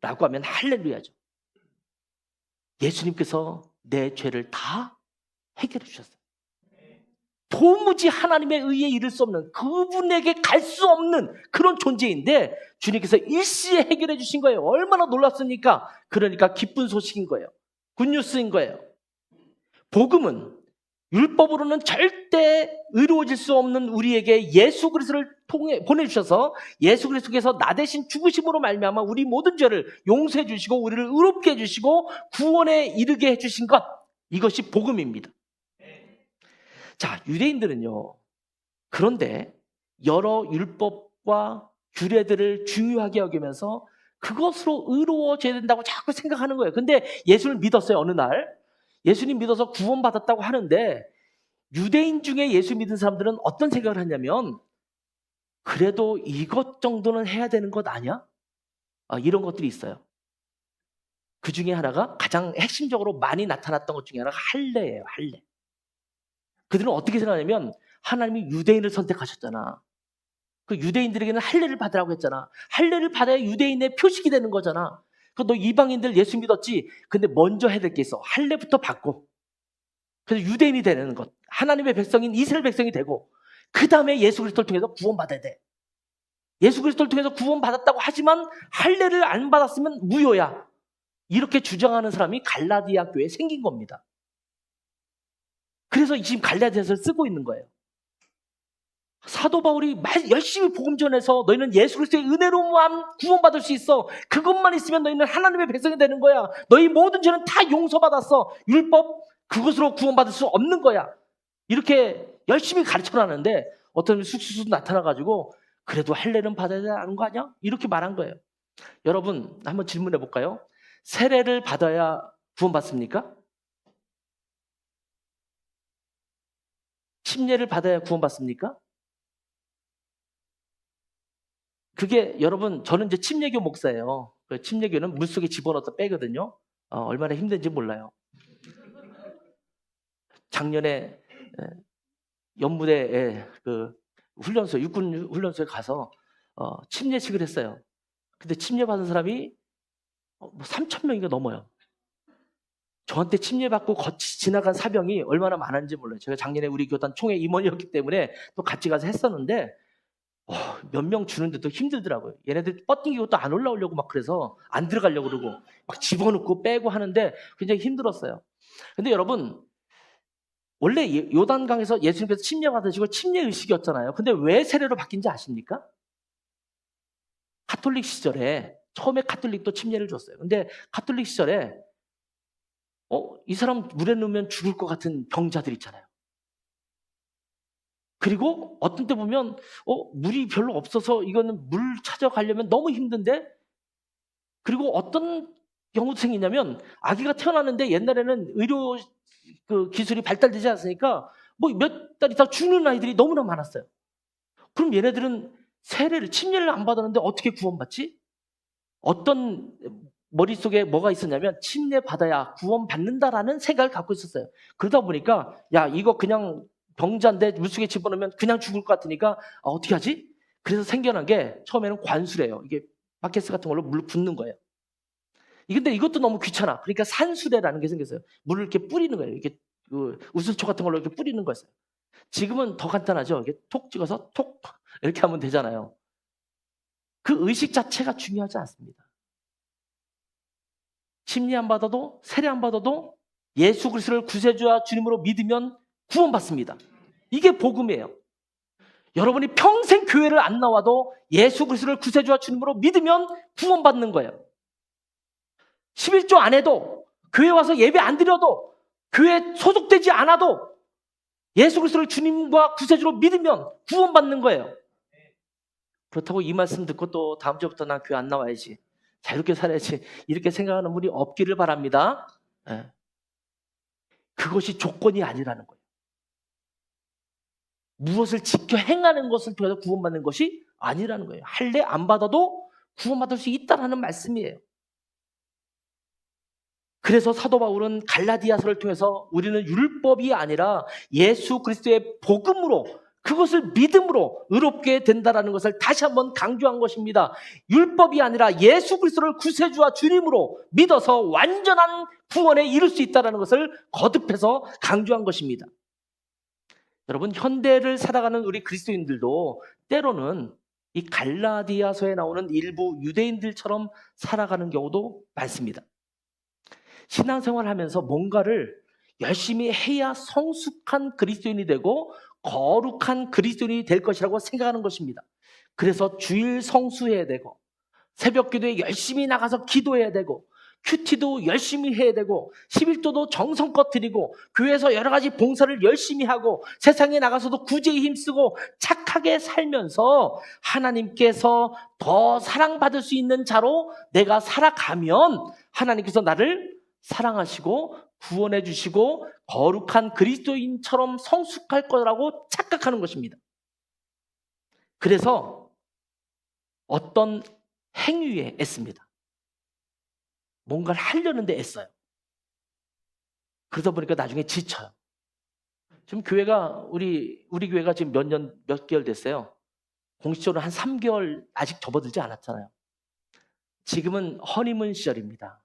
라고 하면 할렐루야죠. 예수님께서 내 죄를 다 해결해 주셨어요. 도무지 하나님의 의에 이를 수 없는 그분에게 갈 수 없는 그런 존재인데 주님께서 일시에 해결해 주신 거예요. 얼마나 놀랐습니까? 그러니까 기쁜 소식인 거예요. 굿뉴스인 거예요. 복음은 율법으로는 절대 의로워질 수 없는 우리에게 예수 그리스도를 통해 보내주셔서 예수 그리스도께서 나 대신 죽으심으로 말미암아 우리 모든 죄를 용서해 주시고 우리를 의롭게 해주시고 구원에 이르게 해주신 것, 이것이 복음입니다. 자, 유대인들은요, 그런데 여러 율법과 규례들을 중요하게 여기면서 그것으로 의로워져야 된다고 자꾸 생각하는 거예요. 근데 예수를 믿었어요. 어느 날 예수님 믿어서 구원받았다고 하는데 유대인 중에 예수 믿은 사람들은 어떤 생각을 하냐면 그래도 이것 정도는 해야 되는 것 아니야? 이런 것들이 있어요. 그 중에 하나가 가장 핵심적으로 많이 나타났던 것 중에 하나가 할례예요. 할례. 그들은 어떻게 생각하냐면 하나님이 유대인을 선택하셨잖아. 그 유대인들에게는 할례를 받으라고 했잖아. 할례를 받아야 유대인의 표식이 되는 거잖아. 너 이방인들 예수 믿었지? 근데 먼저 해야 될 게 있어. 할례부터 받고. 그래서 유대인이 되는 것. 하나님의 백성인 이스라엘 백성이 되고 그 다음에 예수 그리스도를 통해서 구원받아야 돼. 예수 그리스도를 통해서 구원받았다고 하지만 할례를 안 받았으면 무효야. 이렇게 주장하는 사람이 갈라디아 교회에 생긴 겁니다. 그래서 지금 갈라디아서를 쓰고 있는 거예요. 사도 바울이 열심히 복음 전해서 너희는 예수 그리스도의 은혜로만 구원받을 수 있어. 그것만 있으면 너희는 하나님의 백성이 되는 거야. 너희 모든 죄는 다 용서받았어. 율법 그것으로 구원받을 수 없는 거야. 이렇게 열심히 가르쳐놨는데 어떤 숙수수 나타나가지고 그래도 할례는 받아야 하는 거 아니야? 이렇게 말한 거예요. 여러분 한번 질문해 볼까요? 세례를 받아야 구원받습니까? 침례를 받아야 구원받습니까? 그게 여러분 저는 이제 침례교 목사예요. 침례교는 물속에 집어넣어서 빼거든요. 얼마나 힘든지 몰라요. 작년에 연무대에 그 훈련소 육군 훈련소에 가서 침례식을 했어요. 근데 침례 받은 사람이 3,000명인가 넘어요. 저한테 침례받고 지나간 사병이 얼마나 많은지 몰라요. 제가 작년에 우리 교단 총회 임원이었기 때문에 또 같이 가서 했었는데 몇 명 주는데도 힘들더라고요. 얘네들 뻗ting기고 또 안 올라오려고 막 그래서 안 들어가려고 그러고 막 집어넣고 빼고 하는데 굉장히 힘들었어요. 근데 여러분 원래 요단강에서 예수님께서 침례 받으시고 침례 의식이었잖아요. 근데 왜 세례로 바뀐지 아십니까? 가톨릭 시절에 처음에 가톨릭도 침례를 줬어요. 근데 가톨릭 시절에 이 사람 물에 넣으면 죽을 것 같은 병자들 있잖아요. 그리고 어떤 때 보면 물이 별로 없어서 이거는 물 찾아가려면 너무 힘든데 그리고 어떤 경우도 생기냐면 아기가 태어났는데 옛날에는 의료 그 기술이 발달되지 않았으니까 몇 달 있다가 죽는 아이들이 너무나 많았어요. 그럼 얘네들은 세례를 침례를 안 받았는데 어떻게 구원받지? 어떤 머릿속에 뭐가 있었냐면 침례 받아야 구원받는다라는 생각을 갖고 있었어요. 그러다 보니까 야 이거 그냥 병자인데 물속에 집어넣으면 그냥 죽을 것 같으니까 어떻게 하지? 그래서 생겨난 게 처음에는 관수래요. 이게 바켓스 같은 걸로 물을 붓는 거예요. 근데 이것도 너무 귀찮아. 그러니까 산수대라는 게 생겼어요. 물을 이렇게 뿌리는 거예요. 이게 그 우슬초 같은 걸로 이렇게 뿌리는 거였어요. 지금은 더 간단하죠. 이게 톡 찍어서 톡 이렇게 하면 되잖아요. 그 의식 자체가 중요하지 않습니다. 침례 안 받아도 세례 안 받아도 예수 그리스도를 구세주와 주님으로 믿으면 구원받습니다. 이게 복음이에요. 여러분이 평생 교회를 안 나와도 예수 그리스도를 구세주와 주님으로 믿으면 구원받는 거예요. 11조 안 해도 교회 와서 예배 안 드려도 교회 소속되지 않아도 예수 그리스도를 주님과 구세주로 믿으면 구원받는 거예요. 그렇다고 이 말씀 듣고 또 다음 주부터 난 교회 안 나와야지, 자유롭게 살아야지, 이렇게 생각하는 분이 없기를 바랍니다. 예. 그것이 조건이 아니라는 거예요. 무엇을 지켜 행하는 것을 통해서 구원받는 것이 아니라는 거예요. 할례 안 받아도 구원받을 수 있다는 말씀이에요. 그래서 사도 바울은 갈라디아서를 통해서 우리는 율법이 아니라 예수 그리스도의 복음으로, 그것을 믿음으로 의롭게 된다는 것을 다시 한번 강조한 것입니다. 율법이 아니라 예수 그리스도를 구세주와 주님으로 믿어서 완전한 구원에 이를 수 있다는 것을 거듭해서 강조한 것입니다. 여러분, 현대를 살아가는 우리 그리스도인들도 때로는 이 갈라디아서에 나오는 일부 유대인들처럼 살아가는 경우도 많습니다. 신앙생활을 하면서 뭔가를 열심히 해야 성숙한 그리스도인이 되고 거룩한 그리스도인이 될 것이라고 생각하는 것입니다. 그래서 주일 성수해야 되고, 새벽 기도에 열심히 나가서 기도해야 되고, 큐티도 열심히 해야 되고, 11조도 정성껏 드리고, 교회에서 여러 가지 봉사를 열심히 하고, 세상에 나가서도 구제에 힘쓰고 착하게 살면서 하나님께서 더 사랑받을 수 있는 자로 내가 살아가면 하나님께서 나를 사랑하시고 구원해 주시고 거룩한 그리스도인처럼 성숙할 거라고 착각하는 것입니다. 그래서 어떤 행위에 애씁니다. 뭔가를 하려는데 애써요. 그러다 보니까 나중에 지쳐요. 지금 교회가 우리 교회가 지금 몇 개월 됐어요. 공식적으로 한 3개월 아직 접어들지 않았잖아요. 지금은 허니문 시절입니다.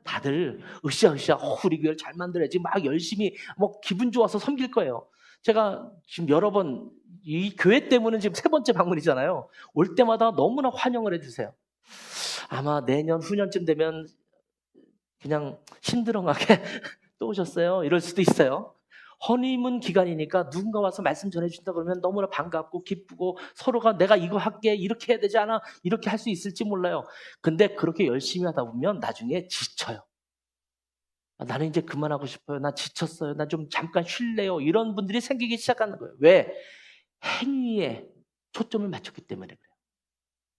다들 으쌰으쌰 우리 교회를 잘 만들어야지 막 열심히 기분 좋아서 섬길 거예요. 제가 지금 여러 번 이 교회 때문에 지금 3번째 방문이잖아요. 올 때마다 너무나 환영을 해주세요. 아마 내년 후년쯤 되면 그냥 심드렁하게 또 오셨어요 이럴 수도 있어요. 허니문 기간이니까 누군가 와서 말씀 전해준다 그러면 너무나 반갑고 기쁘고, 서로가 내가 이거 할게, 이렇게 해야 되지 않아, 이렇게 할 수 있을지 몰라요. 근데 그렇게 열심히 하다 보면 나중에 지쳐요. 나는 이제 그만하고 싶어요. 나 지쳤어요. 나 좀 잠깐 쉴래요. 이런 분들이 생기기 시작하는 거예요. 왜? 행위에 초점을 맞췄기 때문에 그래요.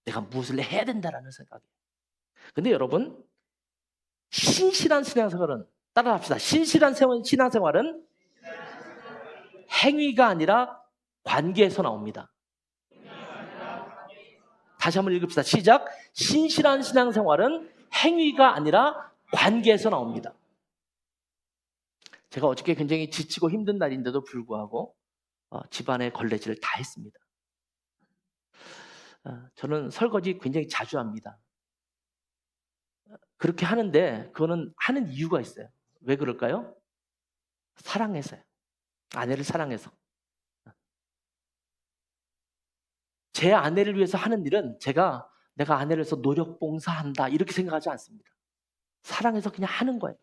내가 무엇을 해야 된다라는 생각이에요. 근데 여러분, 신실한 신앙생활은, 따라합시다. 신실한 신앙생활은 행위가 아니라 관계에서 나옵니다. 다시 한번 읽읍시다. 시작. 신실한 신앙생활은 행위가 아니라 관계에서 나옵니다. 제가 어저께 굉장히 지치고 힘든 날인데도 불구하고 집안의 걸레질을 다 했습니다. 저는 설거지 굉장히 자주 합니다. 그렇게 하는데 그거는 하는 이유가 있어요. 왜 그럴까요? 사랑해서요. 아내를 사랑해서. 제 아내를 위해서 하는 일은 내가 아내를 위해서 노력 봉사한다 이렇게 생각하지 않습니다. 사랑해서 그냥 하는 거예요.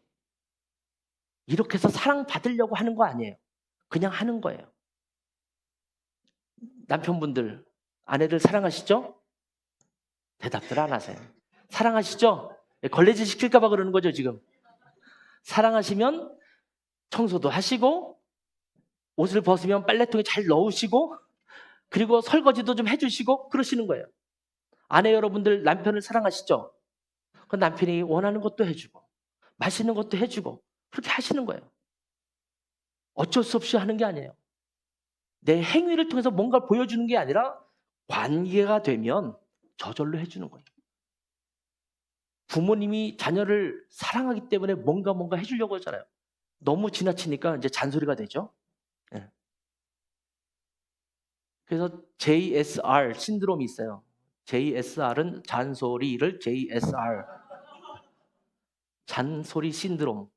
이렇게 해서 사랑받으려고 하는 거 아니에요. 그냥 하는 거예요. 남편분들, 아내를 사랑하시죠? 대답들 안 하세요. 사랑하시죠? 걸레질 시킬까 봐 그러는 거죠 지금. 사랑하시면 청소도 하시고, 옷을 벗으면 빨래통에 잘 넣으시고, 그리고 설거지도 좀 해주시고 그러시는 거예요. 아내 여러분들, 남편을 사랑하시죠? 그 남편이 원하는 것도 해주고 맛있는 것도 해주고 그렇게 하시는 거예요. 어쩔 수 없이 하는 게 아니에요. 내 행위를 통해서 뭔가를 보여주는 게 아니라 관계가 되면 저절로 해주는 거예요. 부모님이 자녀를 사랑하기 때문에 뭔가 해주려고 하잖아요. 너무 지나치니까 이제 잔소리가 되죠. 네. 그래서 JSR 신드롬이 있어요. JSR은 잔소리를 JSR, 잔소리 신드롬.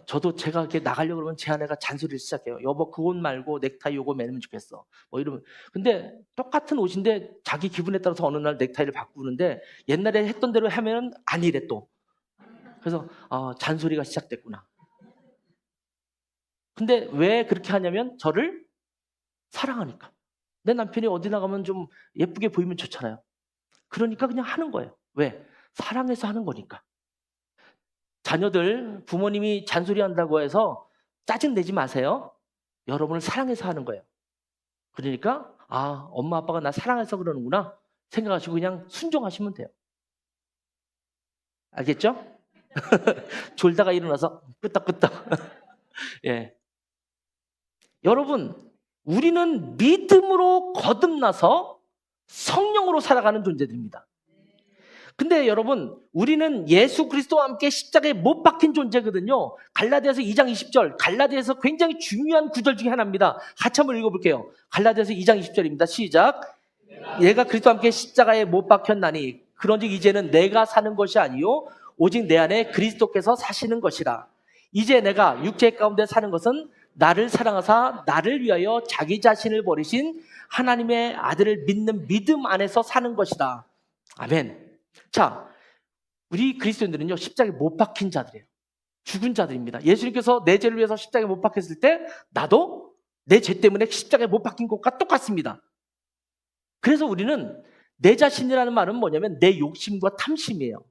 저도 제가 이렇게 나가려고 그러면 제 아내가 잔소리를 시작해요. 여보, 그 옷 말고 넥타이 요거 매면 좋겠어. 이러면. 근데 똑같은 옷인데 자기 기분에 따라서 어느 날 넥타이를 바꾸는데 옛날에 했던 대로 하면 아니래 또. 그래서 잔소리가 시작됐구나. 근데 왜 그렇게 하냐면 저를 사랑하니까. 내 남편이 어디 나가면 좀 예쁘게 보이면 좋잖아요. 그러니까 그냥 하는 거예요. 왜? 사랑해서 하는 거니까. 자녀들, 부모님이 잔소리한다고 해서 짜증내지 마세요. 여러분을 사랑해서 하는 거예요. 그러니까 엄마 아빠가 나 사랑해서 그러는구나 생각하시고 그냥 순종하시면 돼요. 알겠죠? 졸다가 일어나서 끄떡끄떡. 예. 여러분, 우리는 믿음으로 거듭나서 성령으로 살아가는 존재들입니다. 근데 여러분, 우리는 예수 그리스도와 함께 십자가에 못 박힌 존재거든요. 갈라디아서 2장 20절, 갈라디아서 굉장히 중요한 구절 중에 하나입니다. 같이 한번 읽어볼게요. 갈라디아서 2장 20절입니다. 시작. 내가 그리스도와 함께 십자가에 못 박혔나니 그런즉 이제는 내가 사는 것이 아니요 오직 내 안에 그리스도께서 사시는 것이라. 이제 내가 육체 가운데 사는 것은 나를 사랑하사 나를 위하여 자기 자신을 버리신 하나님의 아들을 믿는 믿음 안에서 사는 것이다. 아멘. 자, 우리 그리스도인들은요 십자가에 못 박힌 자들이에요. 죽은 자들입니다. 예수님께서 내 죄를 위해서 십자가에 못 박혔을 때 나도 내 죄 때문에 십자가에 못 박힌 것과 똑같습니다. 그래서 우리는 내 자신이라는 말은 뭐냐면 내 욕심과 탐심이에요.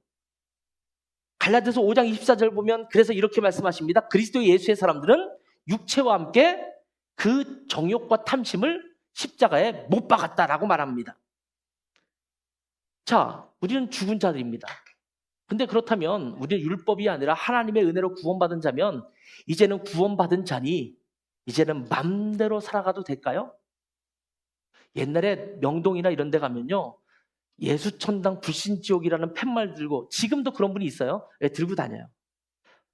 갈라디아서 5장 24절 보면 그래서 이렇게 말씀하십니다. 그리스도 예수의 사람들은 육체와 함께 그 정욕과 탐심을 십자가에 못 박았다라고 말합니다. 자, 우리는 죽은 자들입니다. 근데 그렇다면 우리는 율법이 아니라 하나님의 은혜로 구원받은 자면 이제는 구원받은 자니 이제는 맘대로 살아가도 될까요? 옛날에 명동이나 이런 데 가면요 예수천당 불신지옥이라는 팻말 들고, 지금도 그런 분이 있어요. 들고 다녀요.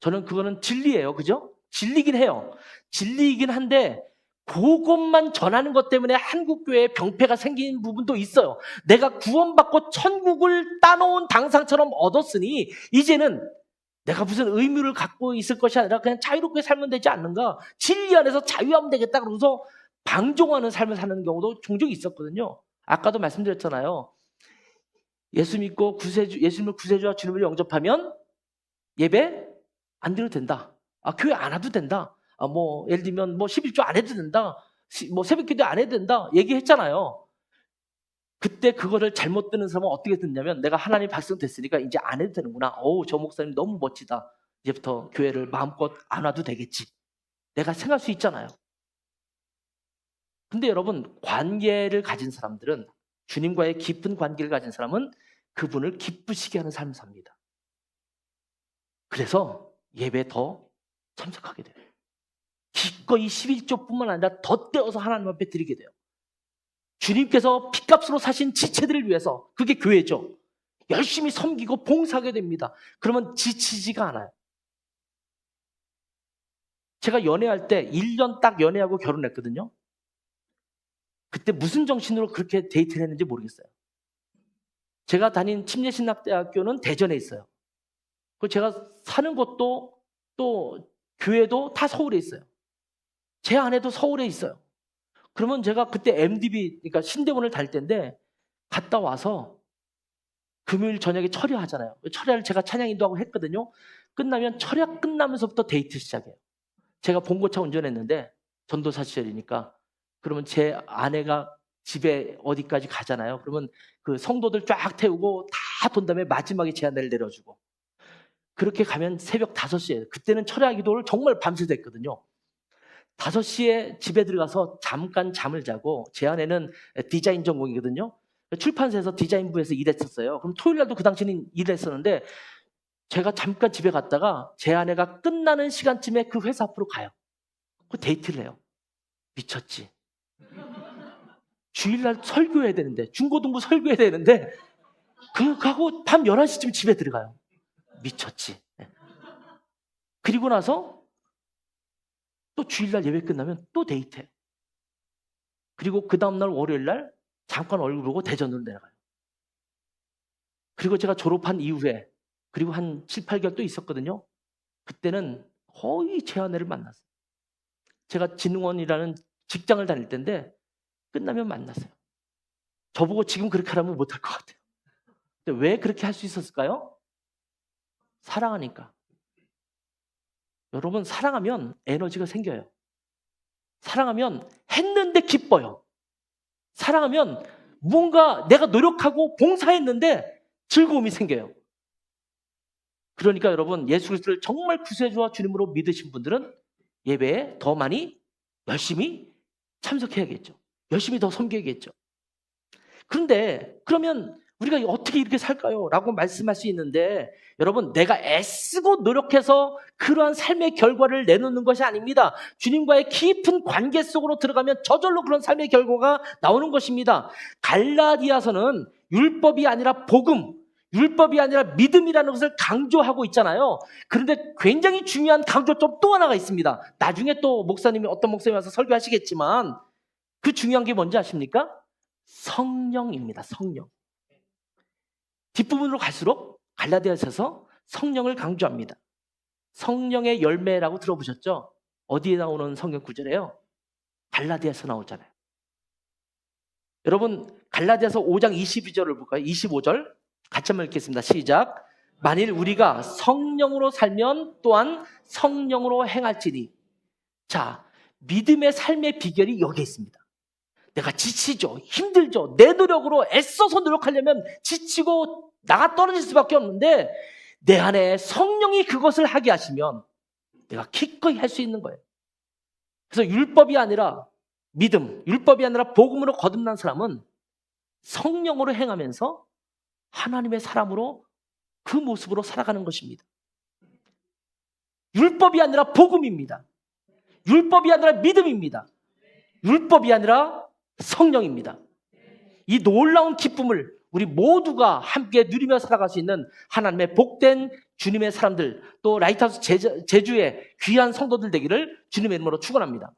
저는 그거는 진리예요. 그죠? 진리긴 해요. 진리이긴 한데 그것만 전하는 것 때문에 한국교회에 병폐가 생긴 부분도 있어요. 내가 구원받고 천국을 따놓은 당상처럼 얻었으니 이제는 내가 무슨 의무를 갖고 있을 것이 아니라 그냥 자유롭게 살면 되지 않는가? 진리 안에서 자유하면 되겠다 그러면서 방종하는 삶을 사는 경우도 종종 있었거든요. 아까도 말씀드렸잖아요. 예수 믿고 예수님을 구세주와 주님을 영접하면 예배 안 드려도 된다. 교회 안 와도 된다. 예를 들면 11조 안 해도 된다. 새벽기도 안 해도 된다. 얘기했잖아요. 그때 그거를 잘못 듣는 사람은 어떻게 듣냐면 내가 하나님 백성 됐으니까 이제 안 해도 되는구나. 저 목사님 너무 멋지다. 이제부터 교회를 마음껏 안 와도 되겠지. 내가 생각할 수 있잖아요. 근데 여러분, 관계를 가진 사람들은, 주님과의 깊은 관계를 가진 사람은 그분을 기쁘시게 하는 삶을 삽니다. 그래서 예배에 더 참석하게 돼요. 기꺼이 11조뿐만 아니라 더 떼어서 하나님 앞에 드리게 돼요. 주님께서 핏값으로 사신 지체들을 위해서, 그게 교회죠. 열심히 섬기고 봉사하게 됩니다. 그러면 지치지가 않아요. 제가 연애할 때 1년 딱 연애하고 결혼했거든요. 그때 무슨 정신으로 그렇게 데이트를 했는지 모르겠어요. 제가 다닌 침례신학대학교는 대전에 있어요. 그리고 제가 사는 곳도 또 교회도 다 서울에 있어요. 제 아내도 서울에 있어요. 그러면 제가 그때 MDB, 그러니까 신대원을 다닐 때인데 갔다 와서 금요일 저녁에 철야하잖아요. 철야를 제가 찬양 인도하고 했거든요. 끝나면 철야 끝나면서부터 데이트 시작해요. 제가 봉고차 운전했는데 전도사 시절이니까 그러면 제 아내가 집에 어디까지 가잖아요. 그러면 그 성도들 쫙 태우고 다 돈 다음에 마지막에 제 아내를 내려주고, 그렇게 가면 새벽 5시에, 그때는 철야 기도를 정말 밤새 됐거든요. 5시에 집에 들어가서 잠깐 잠을 자고, 제 아내는 디자인 전공이거든요. 출판사에서 디자인부에서 일했었어요. 그럼 토요일 날도 그 당시에는 일했었는데 제가 잠깐 집에 갔다가 제 아내가 끝나는 시간쯤에 그 회사 앞으로 가요. 그 데이트를 해요. 미쳤지. 주일날 설교해야 되는데, 중고등부 설교해야 되는데 그하고 밤 11시쯤 집에 들어가요. 미쳤지. 그리고 나서 또 주일날 예배 끝나면 또 데이트해. 그리고 그 다음날 월요일날 잠깐 얼굴 보고 대전으로 내려가요. 그리고 제가 졸업한 이후에 그리고 한 7, 8개월 또 있었거든요. 그때는 거의 제 아내를 만났어요. 제가 진흥원이라는 직장을 다닐 때인데 끝나면 만났어요. 저보고 지금 그렇게 하라면 못할 것 같아요. 근데 왜 그렇게 할 수 있었을까요? 사랑하니까. 여러분, 사랑하면 에너지가 생겨요. 사랑하면 했는데 기뻐요. 사랑하면 뭔가 내가 노력하고 봉사했는데 즐거움이 생겨요. 그러니까 여러분, 예수 그리스도를 정말 구세주와 주님으로 믿으신 분들은 예배에 더 많이 열심히 참석해야겠죠. 열심히 더 섬겨야겠죠. 그런데 그러면 우리가 어떻게 이렇게 살까요? 라고 말씀할 수 있는데 여러분, 내가 애쓰고 노력해서 그러한 삶의 결과를 내놓는 것이 아닙니다. 주님과의 깊은 관계 속으로 들어가면 저절로 그런 삶의 결과가 나오는 것입니다. 갈라디아서는 율법이 아니라 복음, 율법이 아니라 믿음이라는 것을 강조하고 있잖아요. 그런데 굉장히 중요한 강조점 또 하나가 있습니다. 나중에 또 목사님이 어떤 목사님이 와서 설교하시겠지만 그 중요한 게 뭔지 아십니까? 성령입니다. 성령. 뒷부분으로 갈수록 갈라디아서에서 성령을 강조합니다. 성령의 열매라고 들어보셨죠? 어디에 나오는 성경 구절이에요? 갈라디아서 나오잖아요. 여러분, 갈라디아서 5장 22절을 볼까요? 25절 같이 한번 읽겠습니다. 시작. 만일 우리가 성령으로 살면 또한 성령으로 행할지니. 자, 믿음의 삶의 비결이 여기에 있습니다. 내가 지치죠, 힘들죠, 내 노력으로 애써서 노력하려면 지치고 나가 떨어질 수밖에 없는데 내 안에 성령이 그것을 하게 하시면 내가 기꺼이 할 수 있는 거예요. 그래서 율법이 아니라 믿음, 율법이 아니라 복음으로 거듭난 사람은 성령으로 행하면서 하나님의 사람으로 그 모습으로 살아가는 것입니다. 율법이 아니라 복음입니다. 율법이 아니라 믿음입니다. 율법이 아니라 성령입니다. 이 놀라운 기쁨을 우리 모두가 함께 누리며 살아갈 수 있는 하나님의 복된 주님의 사람들, 또 라이트하우스 제주의 귀한 성도들 되기를 주님의 이름으로 축원합니다.